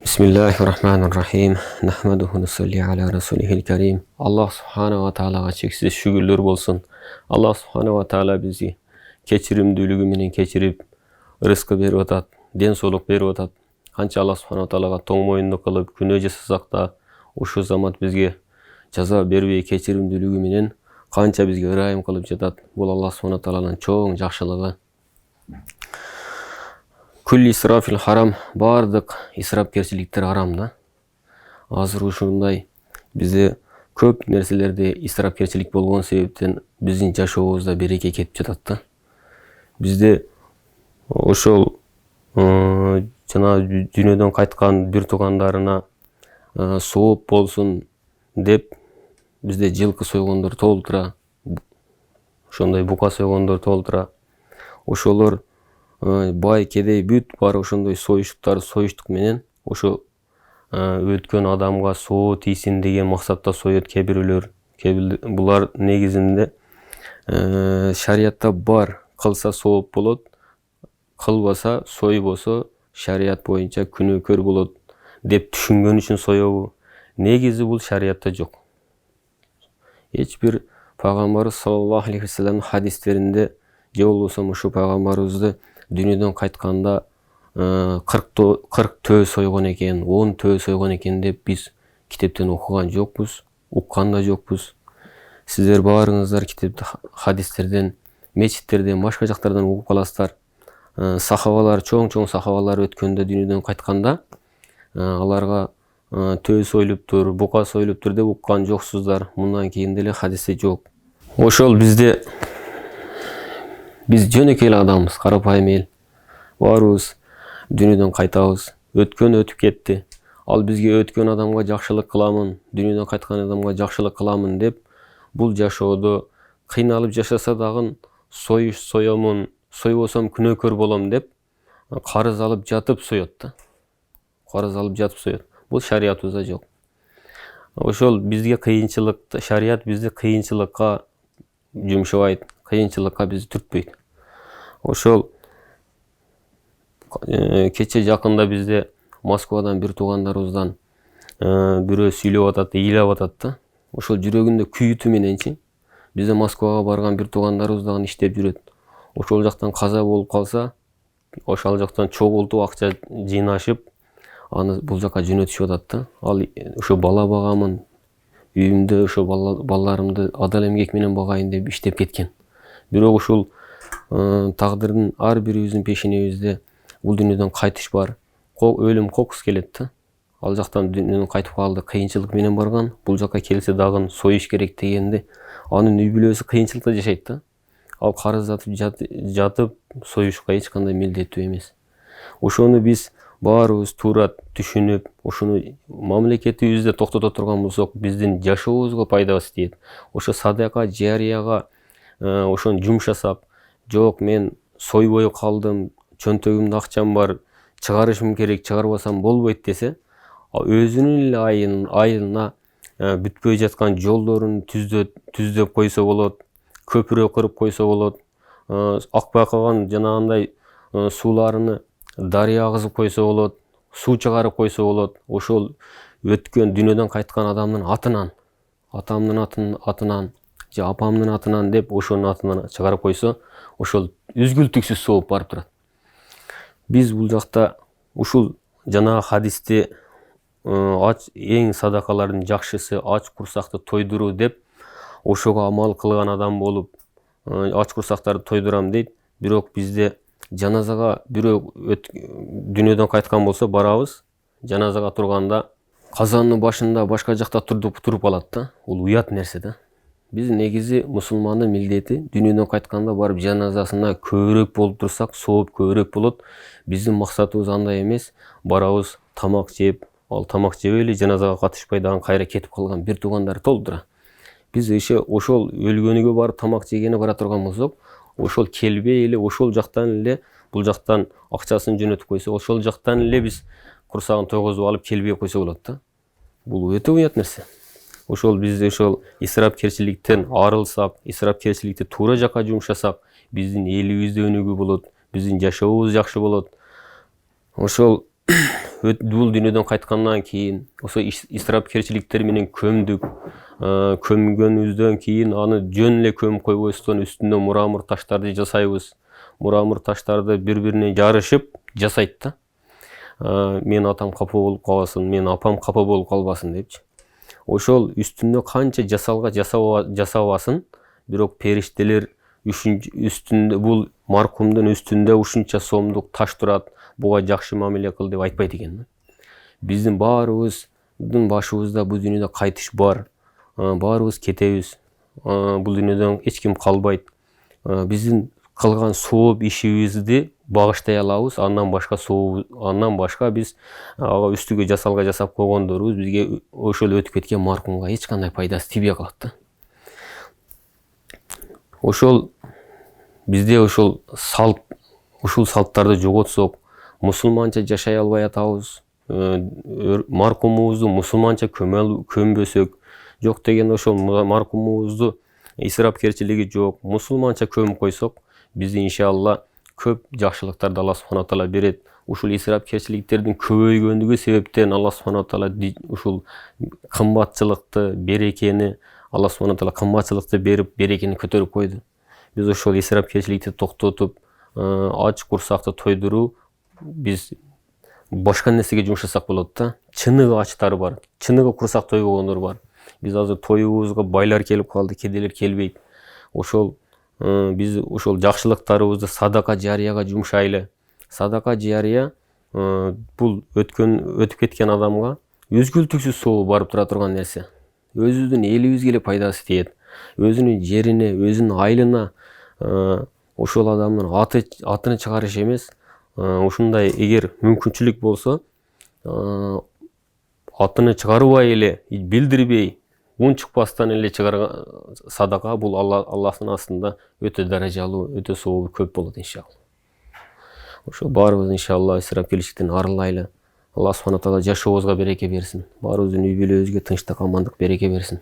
Bismillahirrahmanirrahim. Nahmaduhu nusalli ala rasulihil karim. Allah subhanahu wa ta'alaga çeksiz şükürler bolsun. Allah subhanahu wa ta'ala bizi keçirimdүүлүгү менен keçirip, rızkı berip atat, den soолук берип атат. Канча Allah subhanahu wa ta'alaga тоң моюндук кылып, күнөө жасасак да, ошол замат бизге жаза бербей keçirimдүүлүгү менен канча бизге ырайым кылып жатат. Бул Allah subhanahu wa ta'аланын чоң жакшылыгы. Kulli israfil haram, бардык исрапкерчиликтер арам да. Азыр ушундай бизде көп нерселерде исрапкерчилик болгон себептен биздин жашообузда береке кетип жатат да. Бизде ошол жана дүйнөдөн кайткан бир туугандарына сооп болсун деп бизде жылкы сойгондор толтура, ошондой бука сойгондор толтура. Ошолор бай кедей бүт баары ошондой союштук менен ошо өткөн адамга соо тийсин деген максатта соет. Кээ бирөөлөр булар негизинде шариятта бар, кылса сооп болот, кылбаса сойбосо шарият боюнча күнөөкөр болот деп түшүнгөн үчүн соёбу? Негизи бул шариятта жок. Эч бир пайгамбарыбыз саллаллаху алейхи вассаламдын хадистеринде же болбосо ушу пайгамбарыбызды дүйнөдөн кайтканда 40 төө сойгон экен, 10 төө сойгон экен деп биз китептен окуган жокпуз, уккан да жокпуз. Сиздер баарыңыздар китепти, хадистерден, мечиттерден, башка жактардан угуп каласыздар. Сахабалар, чоң сахабалар өткөндө дүйнөдөн кайтканда аларга төө сойлуптур, бука сойлуптур деп уккан жоксуздар. Мындан кийин деле хадисте жок. Ошол биз жөнөкөй эле адамбыз, карапайым эл. Баарыбыз дүйнөдөн кайтабыз. Өткөн өтүп кетти. Ал бизге өткөн адамга жакшылык кыламын, дүйнөдөн кайткан адамга жакшылык кыламын деп бул жашоодо кыйналып жашаса дагы соёмун, сойбосом күнөөкөр болом деп карыз алып жатып соёт да. Карыз алып жатып соёт. Бул шариятыбызда жок. Ошол бизге кыйынчылык, шарият бизди кыйынчылыкка жумшабайт, кыйынчылыкка бизди түртпөйт. Ошол кече жакында бизде Москвадан бир туугандарыбыздан бирөө сүйлөп атат, ыйлап атат да. Ошол жүрөгүндө күйүтү мененчи бизде Москвага барган бир туугандарыбыз дагы иштеп жүрөт. Ошол жактан каза болуп калса, ошол жактан чогултуп акча жыйнашып, аны бул жака жөнөтүшүп атат да. Ал ошо бала багамын, үйүмдө ошо балдарымды адал эмгек менен багайын деп иштеп кеткен. Бирок ушул тагдырдын ар бирибиздин пешенебизде бул дүйнөдөн кайтыш бар. Өлүм кокус келет да. Ал жактан дүйнөдөн кайтып калды, кыйынчылык менен барган. Бул жака келсе дагы союш керек дегенде, анын үй бүлөсү кыйынчылыкта жашайт да. Ал карыздатып жатып союшка эч кандай милдеттүү эмес. Ошону биз баарыбыз туура түшүнүп, ошону мамлекетибизде токтото турган болсок, биздин жашообузга пайдабыз тиет. Ошо садака жарияга ошону жумшасак, жок мен сойбой калдым, чөнтөгүмдө акчам бар, чыгарышым керек, чыгарбасам болбойт десе, өзүнүн эле айылына бүтпөй жаткан жолдорун түздөп койсо болот, көпүрө кырып койсо болот, акпай калган жанагындай сууларыны дарыя кызып койсо болот, суу чыгарып койсо болот. Ошол өткөн дүйнөдөн кайткан адамдын атынан, атамдын атынан же апамдын атынан деп ошонун атынан чыгарып койсо, ошол үзгүлтүксүз сооп барып турат. Биз бул жакта ушул жанагы хадисте эң садакалардын жакшысы ач курсакты тойдуруу деп ошого амал кылган адам болуп ач курсактарды тойдурам дейт. Бирок бизде жаназага бирөө дүйнөдөн кайткан болсо барабыз, жаназага турганда казандын башында башка жакта туруп алат да. Бул уят нерсе да. Биз негизи мусулмандын милдети дүйнөдөн кайтканда барып жаназасына көбүрөөк болуп турсак, сооп көбүрөөк болот. Биздин максатыбыз андай эмес. Барабыз, тамак жеп, ал тамак жебей эле жаназага катышпай дагы кайра кетип калган бир туугандар толтура. Биз ошол өлгөнүгө барып тамак жегени бара турган болсок, ошол келбей эле ошол жактан эле бул жактан акчасын жөнөтүп койсо, ошол жактан эле биз курсагын тойгозуп алып келбей койсо болот да. Бул өтө уят нерсе. Ошол биз ошол исрапкерчиликтен арылсак, исрапкерчиликти туура жака жумшасак, биздин элибизде өнүгүү болот, биздин жашообуз жакшы болот. Ошол бул дүйнөдөн кайткандан кийин ошо исрапкерчиликтер менен көмдүк. Көмгөнүбүздөн кийин аны жөн эле көмүп койбостон үстүнө мурамыр таштарды жасайбыз. Мурамыр таштарды бири-бирине жарышып жасайт да. Менин атам капа болуп калбасын, менин апам капа болуп калбасын депчи. Ошол үстүнө канча жасалга жасабасын, бирок периштелер үстүндө бул маркумдун үстүндө ушунча сомдук таш турат, буга жакшы мамиле кыл деп айтпайт экен. Биздин баарыбыздын башыбызда бул дүйнөдө кайтыш бар. Баарыбыз кетебиз. Бул дүйнөдөн эч ким калбайт. Биздин кылган сооп ишибизди багыштай алабыз. Андан башка биз ага үстүгө жасалга жасап койгондорубуз бизге ошол өтүп кеткен маркумга эч кандай пайдасы тийбей калат да. Ошол бизде ушул салттарды жоготсок, мусулманча жашай албай атабыз. Маркумубузду мусулманча көмбөсөк, жок деген ошол маркумубузду исрапкерчилиги жок, мусулманча көмүп койсок, бизде иншалла көп жакшылыктарды Алла субхана таала берет. Ушул исрапкерчиликтердин көбөйгөндүгү себептен Алла субхана таала ушул кымбатчылыкты, берекени Алла субхана таала кымбатчылыкты берип, берекени көтөрүп койду. Биз ошол исрапкерчиликти токтотуп, ач курсакты тойдуруу, биз башка нерсеге жумшасак болот да. Чыныгы ачтар бар, чыныгы курсак тойбогондор бар. Биз азыр тоюбузга байлар келип калды, кедейлер келбейт. Ошол биз ошол жакшылыктарыбызды садака жарияга жумшайлы. Садака жария бул өтүп кеткен адамга үзгүлтүксүз соолу барып тура турган нерсе. Өзүбүздүн элибизге эле пайдасы тиет. Өзүнүн жерине, өзүнүн айылына ошол адамдын атыны чыгарыш эмес. Ушундай эгер мүмкүнчүлүк болсо, атыны чыгарбай эле, билдирбей,ун чыкпастан эле чыгарган садака бул Аллахтын астында өтө даражалуу, өтө сообу көп болот иншалла. Ошо баарыбыз иншалла исрапкерчиликтен арылайлы. Алла субхана таала жашообузга береке берсин. Баарыбыздын үй бүлөбүзгө тынчтык, амандык, береке берсин.